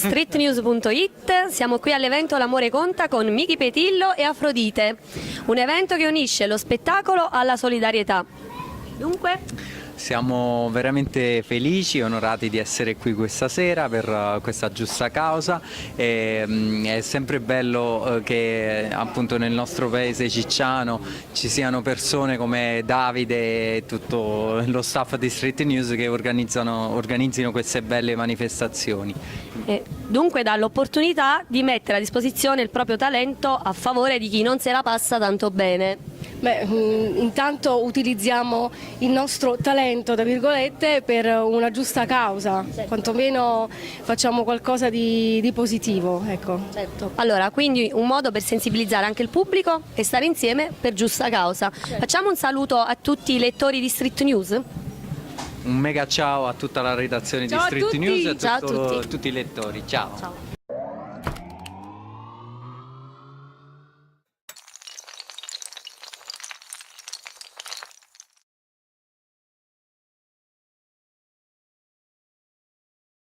streetnews.it. Siamo qui all'evento L'amore conta con Miki Petillo e Afrodite, un evento che unisce lo spettacolo alla solidarietà. Dunque, siamo veramente felici e onorati di essere qui questa sera per questa giusta causa. È sempre bello che appunto nel nostro paese cicciano ci siano persone come Davide e tutto lo staff di Street News che organizzino queste belle manifestazioni. Dunque dà l'opportunità di mettere a disposizione il proprio talento a favore di chi non se la passa tanto bene. Intanto utilizziamo il nostro talento, tra virgolette, per una giusta causa, quantomeno facciamo qualcosa di positivo. Ecco. Certo. Allora, quindi un modo per sensibilizzare anche il pubblico e stare insieme per giusta causa. Certo. Facciamo un saluto a tutti i lettori di Street News. Un mega ciao a tutta la redazione di Street News e a tutti i lettori. Ciao.